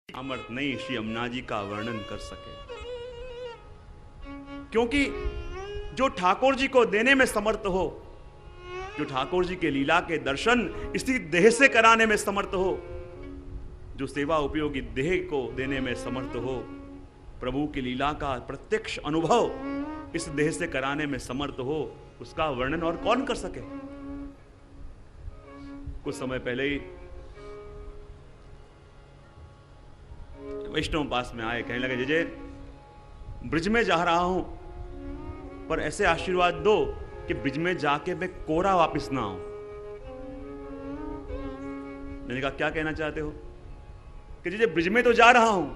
अमृत नहीं श्री यमुना जी का वर्णन कर सके, क्योंकि जो ठाकुर जी को देने में समर्थ हो, जो ठाकुर जी के लीला के दर्शन इसी देह से कराने में समर्थ हो, जो सेवा उपयोगी देह को देने में समर्थ हो, प्रभु की लीला का प्रत्यक्ष अनुभव इस देह से कराने में समर्थ हो, उसका वर्णन और कौन कर सके। कुछ समय पहले ही वैष्णव पास में आए, कहने लगे जय ब्रिज में जा रहा हूं, पर ऐसे आशीर्वाद दो कि ब्रिज में जाके मैं कोरा वापस ना आऊं। मैंने कहा क्या कहना चाहते हो? कि जय ब्रिज में तो जा रहा हूं,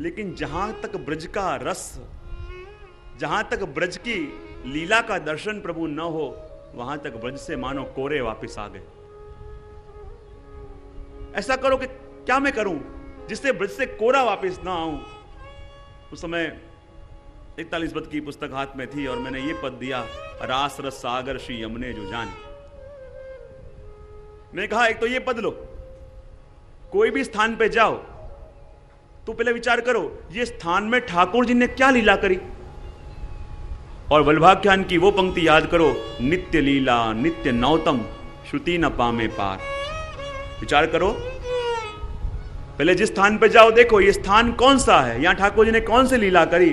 लेकिन जहां तक ब्रज का रस, जहां तक ब्रज की लीला का दर्शन प्रभु न हो, वहां तक ब्रज से मानो कोरे वापस आ गए। ऐसा करो कि क्या मैं करूं जिससे ब्रज से कोरा वापस ना आऊं। उस समय 41 पद की पुस्तक हाथ में थी और मैंने ये पद दिया, रास रस सागर श्री यमुने जो जाने। मैंने कहा एक तो ये पद लो, कोई भी स्थान पे जाओ तो पहले विचार करो ये स्थान में ठाकुर जी ने क्या लीला करी, और वल्लभाख्यान की वो पंक्ति याद करो, नित्य लीला नित्य नौतम श्रुति न पामे पार। विचार करो, पहले जिस स्थान पे जाओ देखो ये स्थान कौन सा है, यहां ठाकुर जी ने कौन सी लीला करी,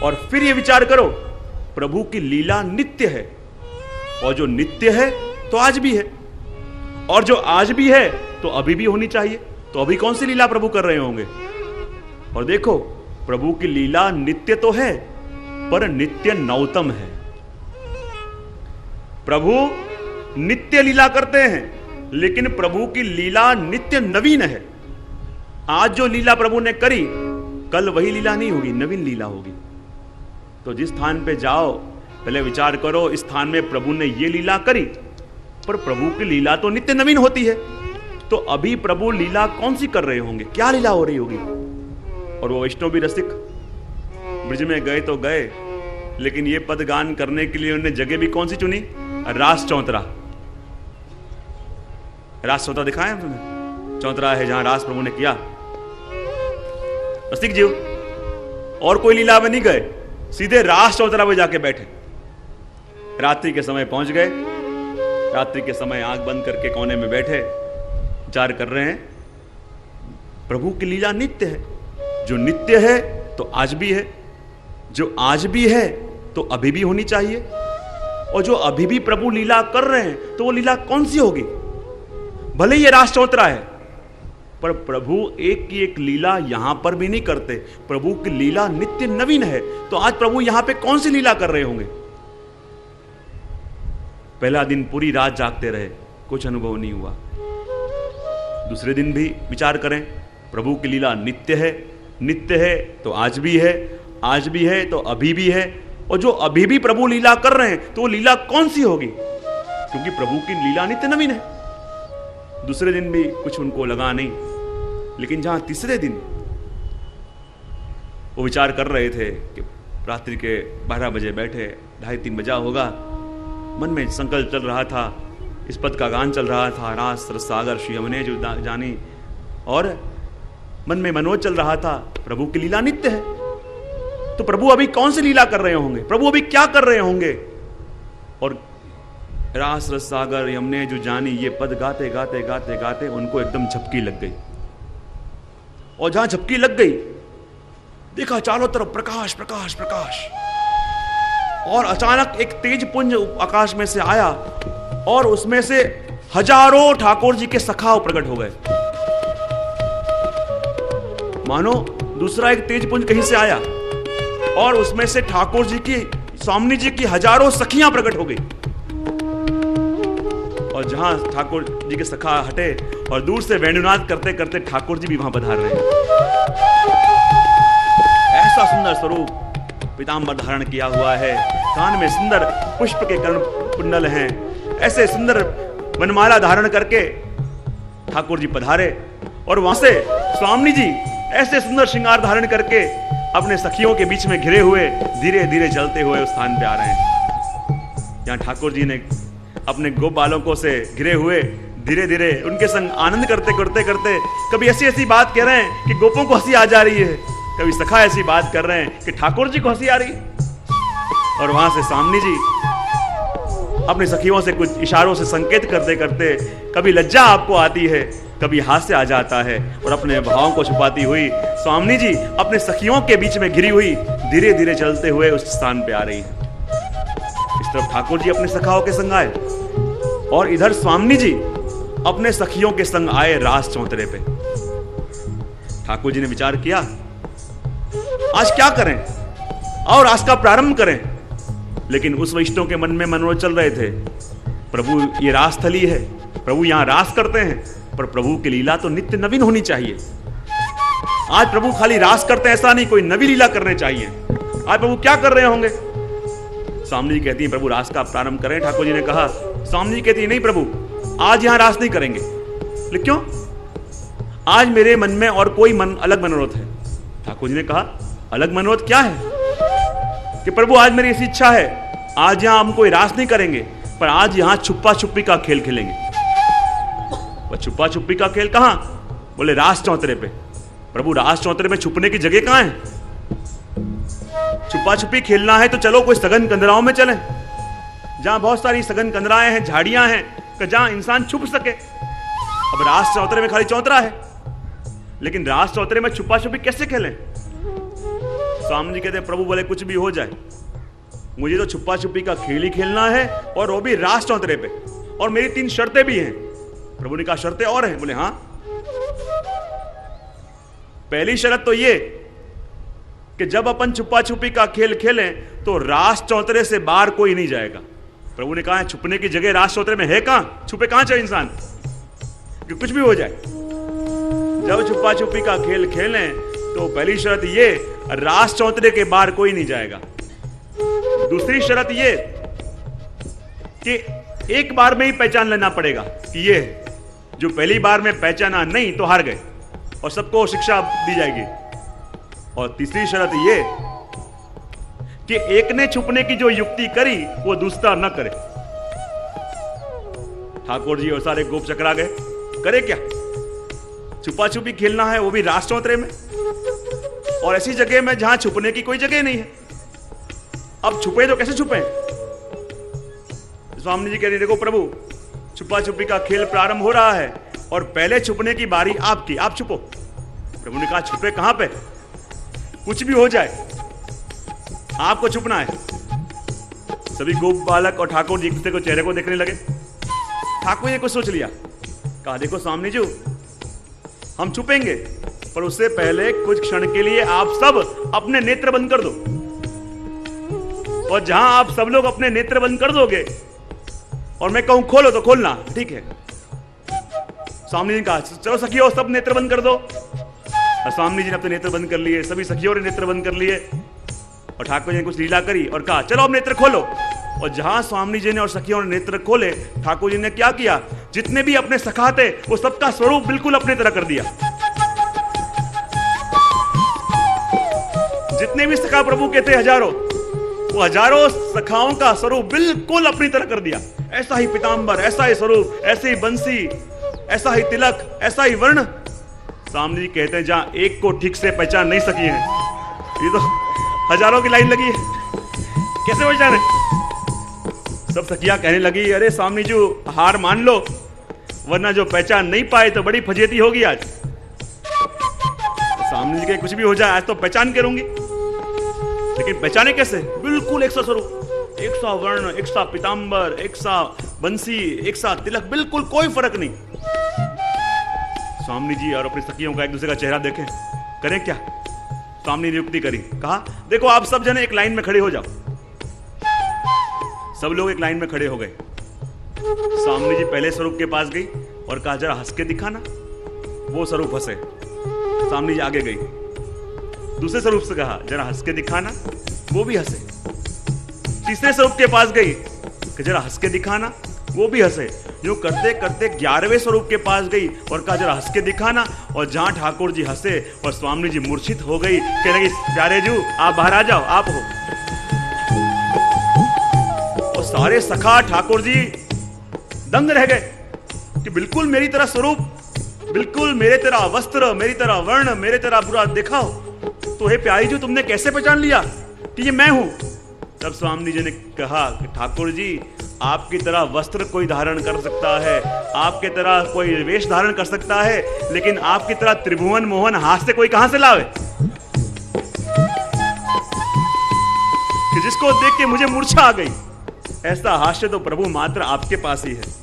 और फिर ये विचार करो प्रभु की लीला नित्य है, और जो नित्य है तो आज भी है, और जो आज भी है तो अभी भी होनी चाहिए। तो अभी कौन सी लीला प्रभु कर रहे होंगे? और देखो प्रभु की लीला नित्य तो है पर नित्य नौतम है। प्रभु नित्य लीला करते हैं लेकिन प्रभु की लीला नित्य नवीन है। आज जो लीला प्रभु ने करी कल वही लीला नहीं होगी, नवीन लीला होगी। तो जिस स्थान पे जाओ पहले विचार करो इस स्थान में प्रभु ने ये लीला करी, पर प्रभु की लीला तो नित्य नवीन होती है। तो अभी प्रभु लीला कौन सी कर रहे होंगे, क्या लीला हो रही होगी? और वो वैष्णव भी रसिक ब्रिज में गए तो गए, लेकिन ये पद गान करने के लिए उन्होंने जगह भी कौन सी चुनी? रास चौतरा। रास चौतरा दिखाया तुमने, चौतरा है जहां रास प्रभु ने किया। रसिक जीव और कोई लीला में नहीं गए, सीधे रास चौतरा में जाके बैठे। रात्रि के समय पहुंच गए, रात्रि के समय आंख बंद करके कोने में बैठे विचार कर रहे हैं प्रभु की लीला नित्य है। जो नित्य है तो आज भी है, जो आज भी है तो अभी भी होनी चाहिए, और जो अभी भी प्रभु लीला कर रहे हैं तो वो लीला कौन सी होगी? भले ये रास चौतरा है पर प्रभु एक की एक लीला यहां पर भी नहीं करते। प्रभु की लीला नित्य नवीन है। तो आज प्रभु यहां पे कौन सी लीला कर रहे होंगे? पहला दिन पूरी रात जागते रहे, कुछ अनुभव नहीं हुआ। दूसरे दिन भी विचार करें, प्रभु की लीला नित्य है, नित्य है तो आज भी है, आज भी है तो अभी भी है, और जो अभी भी प्रभु लीला कर रहे हैं तो वो लीला कौन सी होगी? क्योंकि प्रभु की लीला नित्य नवीन है। दूसरे दिन भी कुछ उनको लगा नहीं, लेकिन जहां तीसरे दिन वो विचार कर रहे थे कि रात्रि के 12 बजे बैठे, 2:30-3 बजा होगा, मन में संकल्प चल रहा था, इस पद का गान चल रहा था, रास रस सागर श्री यमुने जो जानी, और मन में मनोज चल रहा था प्रभु की लीला नित्य है। तो प्रभु अभी कौन सी लीला कर रहे होंगे, प्रभु अभी क्या कर रहे होंगे? और रास रस सागर यमुने जो जानी ये पद गाते गाते गाते गाते उनको एकदम झपकी लग गई, और जहां झपकी लग गई देखा चारों तरफ प्रकाश प्रकाश प्रकाश, और अचानक एक तेज पुंज आकाश में से आया और उसमें से हजारों ठाकुर जी के सखाव प्रकट हो गए। मानो दूसरा एक तेज पुंज कहीं से आया और उसमें से ठाकुर जी की, स्वामी जी की हजारों सखियां प्रकट हो गई, और जहां ठाकुर जी के सखा हटे और दूर से वेणुनाद करते करते ठाकुर जी भी वहां पधार रहे हैं। ऐसा सुंदर स्वरूप, पीतांबर धारण किया हुआ है, कान में सुंदर पुष्प के कर्ण कुंडल हैं, ऐसे सुंदर वनमाला धारण करके ठाकुर जी पधारे, और वहां से स्वामी जी ऐसे सुंदर श्रृंगार धारण करके अपने सखियों के बीच में घिरे हुए धीरे धीरे चलते हुए उस स्थान पे आ रहे हैं जहां ठाकुर जी ने अपने गोप बालकों से घिरे हुए धीरे धीरे उनके संग आनंद करते करते करते कभी ऐसी ऐसी बात कह रहे हैं कि गोपों को हंसी आ जा रही है, कभी सखा ऐसी बात कर रहे हैं कि ठाकुर जी को हंसी आ रही है। और वहां से स्वामी जी अपने सखियों से कुछ इशारों से संकेत करते करते कभी लज्जा आपको आती है, कभी हास्य आ जाता है, और अपने भावों को छुपाती हुई स्वामी जी अपने सखियों के बीच में घिरी हुई धीरे धीरे चलते हुए उस स्थान पे आ रही है। इस तरफ ठाकुर जी अपने सखाओं के संग आए और इधर स्वामी जी अपने सखियों के संग आए रास चौतरे पे। ठाकुर जी ने विचार किया, आज क्या करें और रास का प्रारंभ करें। लेकिन उस वैष्णव के मन में मनोरथ चल रहे थे, प्रभु ये रास थली है, प्रभु यहां रास करते हैं, पर प्रभु की लीला तो नित्य नवीन होनी चाहिए। आज प्रभु खाली रास करते हैं ऐसा नहीं, कोई नवी लीला करने चाहिए। आज प्रभु क्या कर रहे होंगे? स्वामी जी कहती है, प्रभु रास का प्रारंभ करें। ठाकुर जी ने कहा, स्वामी जी कहती है, नहीं प्रभु आज यहां रास नहीं करेंगे। लेकिन क्यों? आज मेरे मन में और कोई अलग मनोरथ है। ठाकुर जी ने कहा, अलग मनोरथ क्या है? कि प्रभु आज मेरी ऐसी इच्छा है, आज यहां हम कोई रास नहीं करेंगे, पर आज यहां छुपा छुपी का खेल खेलेंगे। वह छुपा छुपी का खेल कहां? बोले रास चौतरे पे। प्रभु रास चौतरे में छुपने की जगह कहां है? छुपा छुपी खेलना है तो चलो कोई सघन कंदराओं में चलें, जहां बहुत सारी सघन कंदराएं हैं, झाड़ियां हैं, जहां इंसान छुप सके। अब रास चौतरे में खाली चौतरा है, लेकिन रास चौतरे में छुपा छुपी कैसे खेलें? स्वामी जी कहते हैं, प्रभु बोले कुछ भी हो जाए, मुझे तो छुपा छुपी का खेल ही खेलना है, और वो भी रास चौतरे पे, और मेरी 3 शर्तें भी हैं। प्रभु ने कहा, शर्तें और हैं? बोले हाँ। पहली शर्त तो ये कि जब अपन छुपा छुपी का खेल खेलें तो रास चौतरे से बाहर कोई नहीं जाएगा। प्रभु ने कहा, छुपने की जगह रास चौतरे में है कहां? छुपे कहां चाहिए इंसान कि कुछ भी हो जाए। जब छुपा छुपी का खेल खेलें तो पहली शर्त ये, रास चौतरे के बाहर कोई नहीं जाएगा। दूसरी शर्त ये कि एक बार में ही पहचान लेना पड़ेगा कि ये जो पहली बार में पहचाना नहीं तो हार गए, और सबको शिक्षा दी जाएगी। और तीसरी शर्त ये कि एक ने छुपने की जो युक्ति करी वो दूसरा न करे। ठाकुर जी और सारे गोप चकरा गए, करे क्या? छुपा छुपी खेलना है, वो भी रास चौतरे में, और ऐसी जगह में जहां छुपने की कोई जगह नहीं है। अब छुपे तो कैसे छुपे? स्वामी जी कह रहे, देखो प्रभु छुपा छुपी का खेल प्रारंभ हो रहा है और पहले छुपने की बारी आपकी, आप छुपो। प्रभु ने कहा, छुपे कहां पे? कुछ भी हो जाए आपको छुपना है। सभी गोप बालक और ठाकुर जी एक दूसरे को चेहरे को देखने लगे। ठाकुर जी को सोच लिया, कहा, देखो स्वामी जी हम छुपेंगे, पर उससे पहले कुछ क्षण के लिए आप सब अपने नेत्र बंद कर दो, और जहां आप सब लोग अपने नेत्र बंद कर दोगे और मैं कहूं खोलो तो खोलना, ठीक है? स्वामी जी ने कहा, चलो सखियों सब नेत्र बंद कर दो। स्वामी जी ने अपने नेत्र बंद कर लिए, सभी सखियों ने नेत्र बंद कर लिए, और ठाकुर जी ने कुछ लीला करी और कहा, चलो अब नेत्र खोलो। और जहां स्वामी जी ने और सखियों ने नेत्र खोले, ठाकुर जी ने क्या किया? जितने भी अपने सखा थे वो सबका स्वरूप बिल्कुल अपने तरह कर दिया। जितने भी सखा प्रभु के थे हजारों, वो हजारों सखाओं का स्वरूप बिल्कुल अपनी तरह कर दिया। ऐसा ही पीतांबर, ऐसा ही स्वरूप, ऐसी ही बंसी, ऐसा ही तिलक, ऐसा ही वर्ण। स्वामी जी कहते हैं, जहां एक को ठीक से पहचान नहीं सकी है, ये तो हजारों की लाइन लगी है, कैसे पहचाने? सब सखियां कहने लगी, अरे स्वामी जी हार मान लो, वरना जो पहचान नहीं पाए तो बड़ी फजेती होगी आज। स्वामी जी के कुछ भी हो जाए, आज तो पहचान के रहूंगी। लेकिन पहचाने कैसे? बिल्कुल एक सा स्वरूप, एक सा वर्ण, एक सा पीतांबर, एक सा बंसी, एक सा तिलक, बिल्कुल कोई फर्क नहीं। स्वामी जी और अपनी सखियों का एक दूसरे का चेहरा देखें, करें क्या? स्वामी ने युक्ति करी, कहा, देखो आप सब जने एक लाइन में खड़े हो जाओ। सब लोग एक लाइन में खड़े हो गए। स्वामी जी पहले स्वरूप के पास गई और कहा, जरा हंस के दिखाना। वो स्वरूप हंसे। स्वामी जी आगे गई, दूसरे स्वरूप से कहा, जरा हंस के दिखाना। वो भी हंसे। तीसरे स्वरूप के पास गई कि जरा हंस के दिखाना। वो भी हंसे। यूं करते करते 11वें स्वरूप के पास गई और कहा, जरा हंस के दिखाना। और जहां ठाकुर जी हंसे और स्वामी जी मूर्छित हो गई, कहने लगी, प्यारे जू आप बाहर आ जाओ, आप हो। और सारे सखा ठाकुर जी दंग रह गए कि बिल्कुल मेरी तरह स्वरूप, बिल्कुल मेरे तरह वस्त्र, मेरी तरह वर्ण, मेरे तरह बुरा दिखाओ, तो हे प्यारी जी तुमने कैसे पहचान लिया कि ये मैं हूं? तब स्वामी जी ने कहा कि ठाकुर जी, आपकी तरह वस्त्र कोई धारण कर सकता है, आपके तरह कोई वेश धारण कर सकता है, लेकिन आपकी तरह त्रिभुवन मोहन हास्य कोई कहां से लावे कि जिसको देख के मुझे मूर्छा आ गई। ऐसा हास्य तो प्रभु मात्र आपके पास ही है।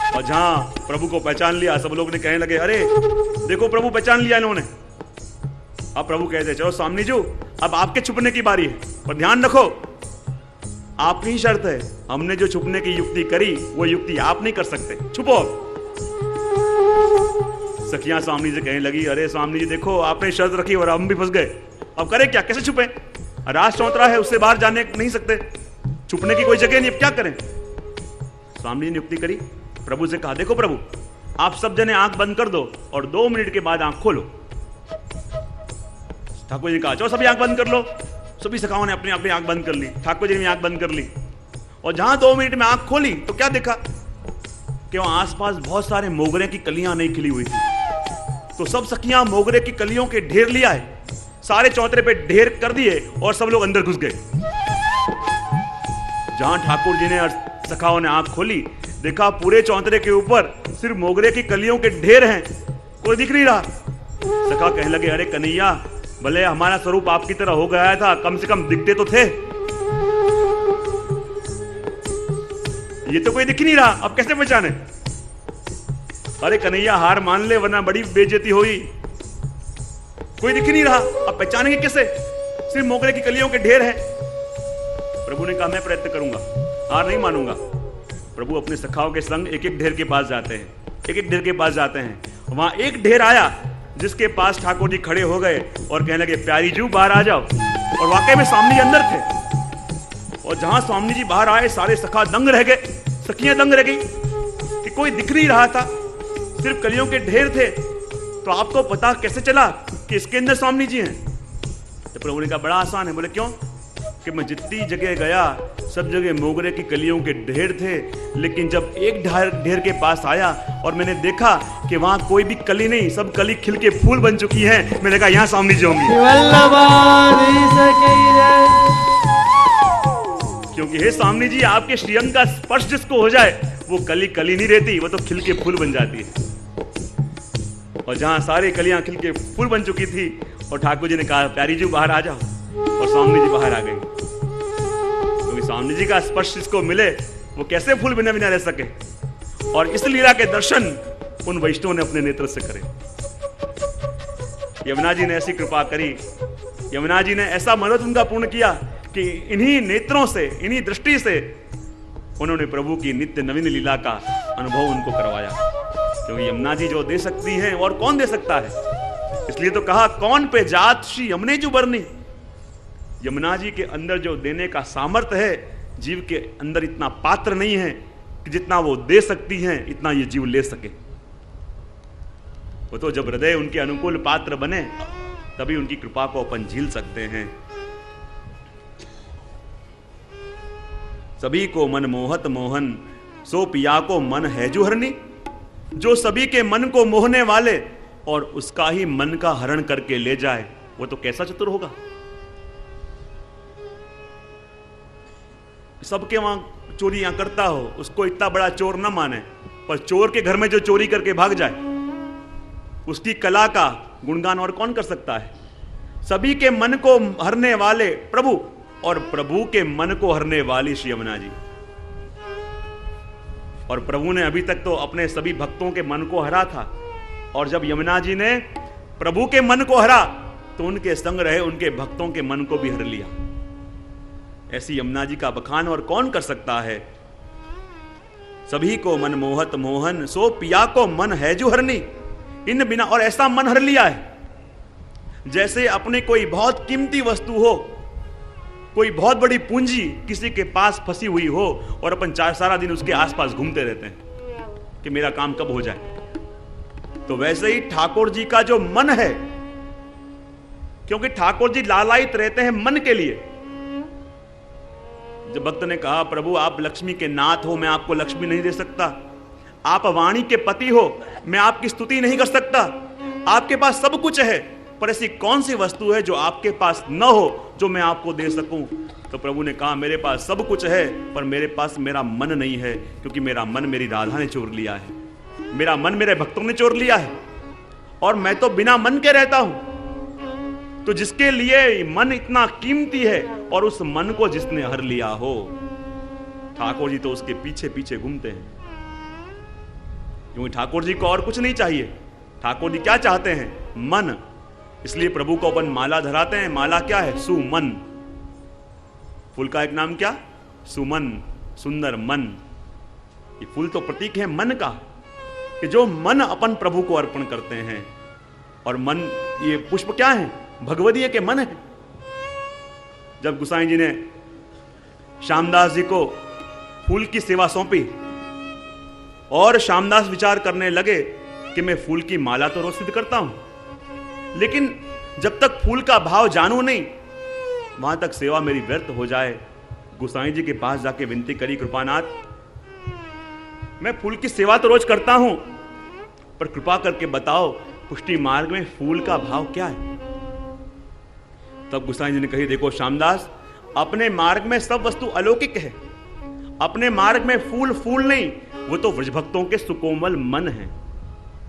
और जहां प्रभु को पहचान लिया, सब लोग ने कहने लगे, अरे देखो प्रभु पहचान लिया इन्होंने। अब प्रभु कहते, चलो स्वामी जी अब आपके छुपने की बारी है, पर ध्यान रखो आपकी ही शर्त है, हमने जो छुपने की युक्ति करी वो युक्ति आप नहीं कर सकते, छुपो। सखियां स्वामी जी कहने लगी, अरे स्वामी जी देखो आपने शर्त रखी और हम भी फंस गए, अब करें क्या, कैसे छुपे? राज चौतरा है, उससे बाहर जाने नहीं सकते, छुपने की कोई जगह नहीं, अब क्या करें? स्वामी जी ने युक्ति करी, प्रभु से कहा, देखो प्रभु आप सब जने आंख बंद कर दो और 2 मिनट के बाद आंख खोलो। ठाकुर जी ने कहा, चलो सभी आंख बंद कर लो। सभी सखाओं ने अपनी अपनी आंख बंद कर ली, ठाकुर जी ने आंख बंद कर ली। और जहां 2 मिनट में आंख खोली तो क्या देखा कि वहां आसपास बहुत सारे मोगरे की कलियां नहीं खिली हुई थी। तो सब सखियां मोगरे की कलियों के ढेर लिया है, सारे चौतरे पे ढेर कर दिए और सब लोग अंदर घुस गए। जहां ठाकुर जी ने और सखाओं ने आंख खोली, देखा पूरे चौतरे के ऊपर सिर्फ मोगरे की कलियों के ढेर हैं, कोई दिख नहीं रहा। सखा कहने लगे, अरे कन्हैया, भले हमारा स्वरूप आपकी तरह हो गया था, कम से कम दिखते तो थे, ये तो कोई दिख नहीं रहा, अब कैसे पहचाने? अरे कन्हैया हार मान ले वरना बड़ी बेइज्जती हुई, कोई दिख नहीं रहा, अब पहचानेंगे कैसे? सिर्फ मोगरे की कलियों के ढेर हैं। प्रभु ने कहा, मैं प्रयत्न करूंगा, हार नहीं मानूंगा। प्रभु अपने सखाओं के संग एक एक ढेर के पास जाते हैं, एक एक ढेर के पास जाते हैं। वहां एक ढेर आया जिसके पास ठाकुर जी खड़े हो गए और कहने लगे, प्यारी जी बाहर आ जाओ। और वाकई में स्वामी जी अंदर थे। और जहां स्वामी जी बाहर आए, सारे सखा दंग रह गए, सखियां दंग रह गई कि कोई दिख नहीं रहा था, सिर्फ कलियों के ढेर थे। तो आपको पता कैसे चला कि इसके अंदर स्वामी जी हैं? तो प्रभु ने कहा, बड़ा आसान है। बोले क्यों? कि मैं जितनी जगह गया सब जगह मोगरे की कलियों के ढेर थे, लेकिन जब एक ढेर के पास आया और मैंने देखा कि वहां कोई भी कली नहीं, सब कली खिल के फूल बन चुकी है, मैंने कहा यहाँ स्वामी जी होंगी। क्योंकि हे स्वामी जी, आपके श्रीअंग का स्पर्श जिसको हो जाए वो कली कली नहीं रहती, वो तो खिल के फूल बन जाती है। और जहां सारी कलियां खिल के फूल बन चुकी थी और ठाकुर जी ने कहा, प्यारी जी बाहर आ जाओ, और स्वामी जी बाहर आ गई। क्योंकि स्वामी जी का स्पर्श जिसको मिले वो कैसे फूल बिना बिना रह सके। और इस लीला के दर्शन उन वैष्णवों ने अपने नेत्र से करे। यमुना जी ने ऐसी कृपा करी, यमुना जी ने ऐसा मनोरथ उनका पूर्ण किया कि इन्हीं नेत्रों से, इन्हीं दृष्टि से उन्होंने प्रभु की नित्य नवीन लीला का अनुभव उनको करवाया। क्योंकि यमुना जी जो दे सकती हैं और कौन दे सकता है, इसलिए तो कहा, कौन पे जात श्री यमुने जो बरनी। यमुना जी के अंदर जो देने का सामर्थ्य है, जीव के अंदर इतना पात्र नहीं है कि जितना वो दे सकती हैं इतना ये जीव ले सके। वो तो जब हृदय उनके अनुकूल पात्र बने तभी उनकी कृपा को अपन झील सकते हैं। सभी को मन मोहत मोहन, सो पिया को मन है जो हरनी। जो सभी के मन को मोहने वाले और उसका ही मन का हरण करके ले जाए, वो तो कैसा चतुर होगा। सबके वहां चोरियां करता हो, उसको इतना बड़ा चोर न माने, पर चोर के घर में जो चोरी करके भाग जाए, उसकी कला का गुणगान और कौन कर सकता है। सभी के मन को हरने वाले प्रभु और प्रभु के मन को हरने वाली श्री यमुना जी। और प्रभु ने अभी तक तो अपने सभी भक्तों के मन को हरा था, और जब यमुना जी ने प्रभु के मन को हरा तो उनके संग रहे उनके भक्तों के मन को भी हर लिया। ऐसी यमुना जी का बखान और कौन कर सकता है। सभी को मन मोहत मोहन, सो पिया को मन है जो हरनी। इन बिना, और ऐसा मन हर लिया है जैसे अपने कोई बहुत कीमती वस्तु हो, कोई बहुत बड़ी पूंजी किसी के पास फंसी हुई हो और अपन सारा दिन उसके आसपास घूमते रहते हैं कि मेरा काम कब हो जाए। तो वैसे ही ठाकुर जी का जो मन है, क्योंकि ठाकुर जी लालायित रहते हैं मन के लिए। जब भक्त ने कहा, प्रभु आप लक्ष्मी के नाथ हो, मैं आपको लक्ष्मी नहीं दे सकता, आप वाणी के पति हो, मैं आपकी स्तुति नहीं कर सकता। आपके पास सब कुछ है, पर ऐसी कौन सी वस्तु है जो आपके पास न हो, जो मैं आपको दे सकूं? तो प्रभु ने कहा, मेरे पास सब कुछ है, पर मेरे पास मेरा मन नहीं है, क्योंकि मेरा मन मेरी राधा ने चोर लिया है, मेरा मन मेरे भक्तों ने चोर लिया है, और मैं तो बिना मन के रहता हूं। तो जिसके लिए मन इतना कीमती है, और उस मन को जिसने हर लिया हो, ठाकुर जी तो उसके पीछे पीछे घूमते हैं, क्योंकि ठाकुर जी को और कुछ नहीं चाहिए। ठाकुर जी क्या चाहते हैं? मन। इसलिए प्रभु को अपन माला धराते हैं। माला क्या है? सुमन। फूल का एक नाम क्या? सुमन, सुंदर मन। ये फूल तो प्रतीक है मन का, कि जो मन अपन प्रभु को अर्पण करते हैं। और मन, ये पुष्प क्या है? भगवदीय के मन है। जब गुसाई जी ने श्यामदास जी को फूल की सेवा सौंपी, और श्यामदास विचार करने लगे कि मैं फूल की माला तो रोज सिद्ध करता हूं, लेकिन जब तक फूल का भाव जानू नहीं, वहां तक सेवा मेरी व्यर्थ हो जाए। गुसाई जी के पास जाके विनती करी, कृपानाथ, मैं फूल की सेवा तो रोज करता हूं, पर कृपा करके बताओ पुष्टि मार्ग में फूल का भाव क्या है? तब गुसाई जी ने कही, देखो श्यामदास, अपने मार्ग में सब वस्तु अलौकिक है। अपने मार्ग में फूल फूल नहीं, वो तो व्रजभक्तों के सुकोमल मन है।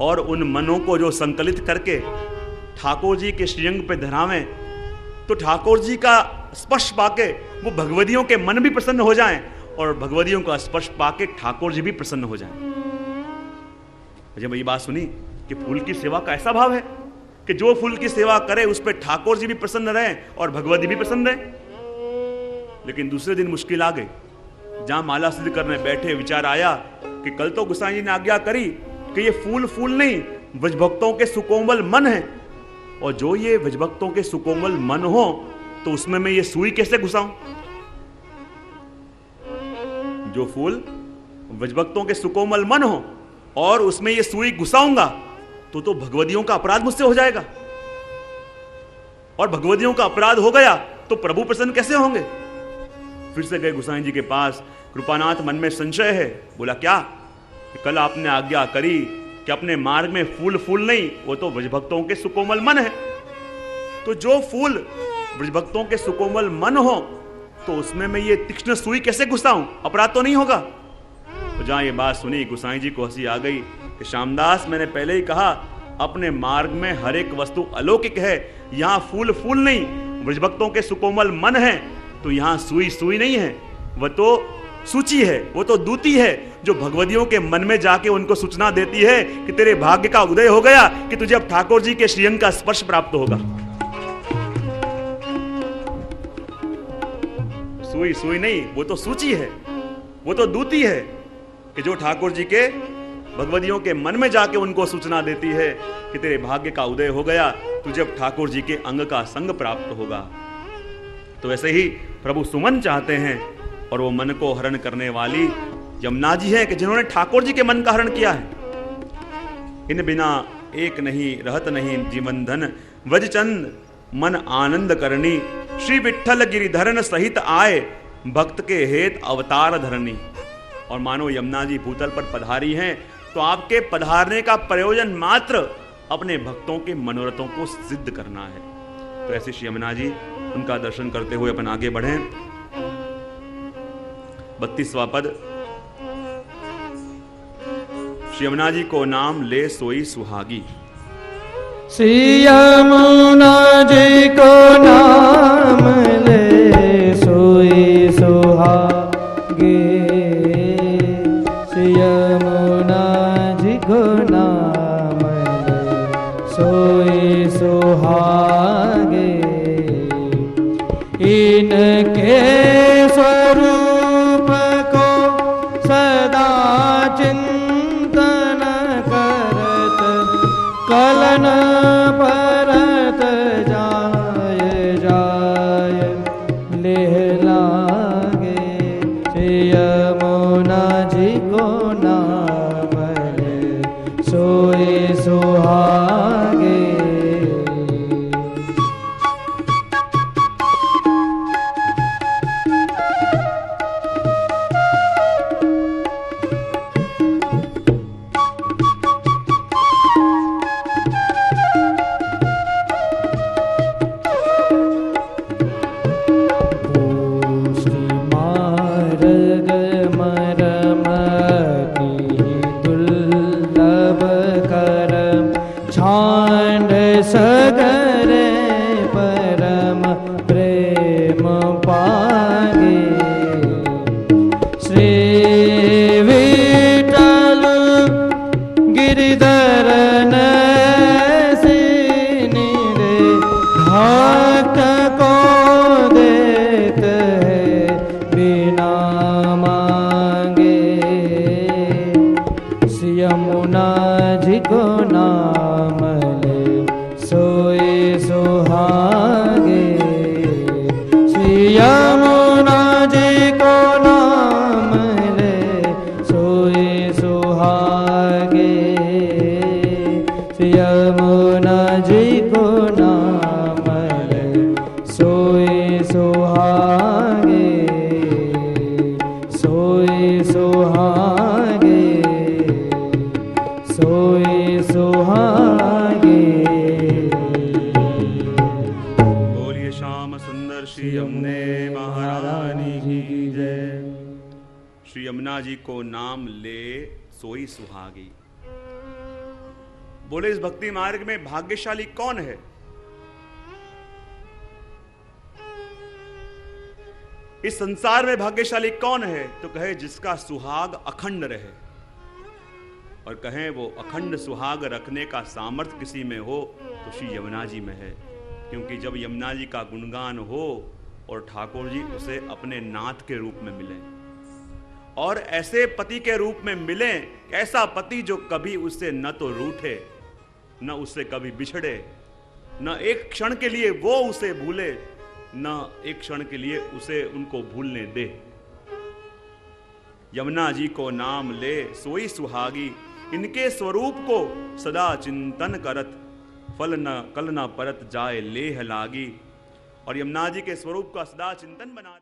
और उन मनों को जो संकलित करके ठाकुर जी के श्रीअंग पे धरावें, तो ठाकुर जी का स्पर्श पाके वो भगवदियों के मन भी प्रसन्न हो जाएं, और भगवदियों का स्पर्श पाके ठाकुर जी भी प्रसन्न हो जाएं। जब ये बात सुनी कि फूल की सेवा का ऐसा भाव है कि जो फूल की सेवा करे उस पर ठाकुर जी भी प्रसन्न रहें और भगवदी भी प्रसन्न रहे। लेकिन दूसरे दिन मुश्किल आ गई। जहां माला सिद्ध करने बैठे, विचार आया कि कल तो गोसाई जी ने आज्ञा करी कि ये फूल फूल नहीं, व्रजभक्तों के सुकोमल मन है, और जो ये व्रजभक्तों के सुकोमल मन हो, तो उसमें मैं ये सुई कैसे घुसाऊं? जो फूल व्रजभक्तों के सुकोमल मन हो और उसमें ये सुई घुसाऊंगा, तो भगवदियों का अपराध मुझसे हो जाएगा, और भगवदियों का अपराध हो गया तो प्रभु प्रसन्न कैसे होंगे? फिर से गए गोसाई जी के पास, कृपानाथ, मन में संशय है। बोला, क्या? कल आपने आज्ञा करी कि अपने मार्ग में फूल फूल नहीं, वो तो व्रजभक्तों के सुकोमल मन है। तो जो फूल व्रजभक्तों के सुकोमल मन हो, तो उसमें मैं ये तीक्ष्ण सुई कैसे घुसाऊं? अपराध तो नहीं होगा? तो जहां ये बात सुनी, गोसाई जी को हंसी आ गई कि श्यामदास, मैंने पहले ही कहा, अपने मार्ग में हर एक वस्तु अलौकिक है। यहां फूल फूल नहीं, व्रजभक्तों के सुकोमल मन है, तो यहां सुई सुई नहीं है, वह तो सूची है, वो तो दूती है, जो भगवदियों के मन में जाके उनको सूचना देती है कि तेरे भाग्य का उदय हो गया, कि तुझे अब ठाकुर जी के श्रीअंग का स्पर्श प्राप्त होगा। सुई सुई नहीं, वो तो सूची है, वो तो दूती है, कि जो ठाकुर जी के भगवदियों के मन में जाके उनको सूचना देती है कि तेरे भाग्य का उदय हो गया, तुझे अब ठाकुर जी के अंग का संग प्राप्त होगा। तो वैसे ही प्रभु सुमन चाहते हैं, और वो मन को हरण करने वाली यमुना जी है, कि जिन्होंने ठाकुर जी के मन का हरण किया है। इन बिना एक नहीं रहत नहीं जीवन धन, व्रजचंद मन आनंद करनी, श्री विठ्ठल गिरिधरन सहित आए, भक्त के हेत अवतार धरनी। और मानो यमुना जी भूतल पर पधारी हैं, तो आपके पधारने का प्रयोजन मात्र अपने भक्तों के मनोरथों को सिद्ध करना है। तो ऐसे श्री यमुना जी, उनका दर्शन करते हुए अपन आगे बढ़े। 32वां पद, श्री यमुना जी को नाम ले सोई सुहागी। श्री यमुना जी को नाम ले सोई सुहागी, श्री यमुना जी को नाम ले सोई सुहागी, इनके स्वरूप को सदा चिंतन करत, कलन परत जाय जाय लेह लागे, श्री यमुना जी को नाम ले सोई सुहागे। सगरे परम प्रेम पागे श्री विठ्ठल गिरिधर नैसिनी रे भक्त को देते हैं बिना मांगे श्री यमुना जी को नाम ले सोए सुहागे श्री यमुना जी को नाम ले सोए सुहागे श्री यमुना जी को नाम ले सोए सुहागे सोए सुहागे सोए सुहागे। बोलिए श्याम सुंदर श्री यमुने महारानी की जय। श्री यमुना जी को नाम ले सोई सुहागी। बोले इस भक्ति मार्ग में भाग्यशाली कौन है? इस संसार में भाग्यशाली कौन है? तो कहे जिसका सुहाग अखंड रहे, और कहें वो अखंड सुहाग रखने का सामर्थ्य किसी में हो तो श्री यमुना जी में है। क्योंकि जब यमुना जी का गुणगान हो और ठाकुर जी उसे अपने नाथ के रूप में मिले, और ऐसे पति के रूप में मिले, ऐसा पति जो कभी उससे न तो रूठे न उससे कभी बिछड़े, न एक क्षण के लिए वो उसे भूले, न एक क्षण के लिए उसे उनको भूलने दे। यमुना जी को नाम ले सोई सुहागी, इनके स्वरूप को सदा चिंतन करत, फल न कल न परत जाए लेह लागी। और यमुना जी के स्वरूप का सदा चिंतन बना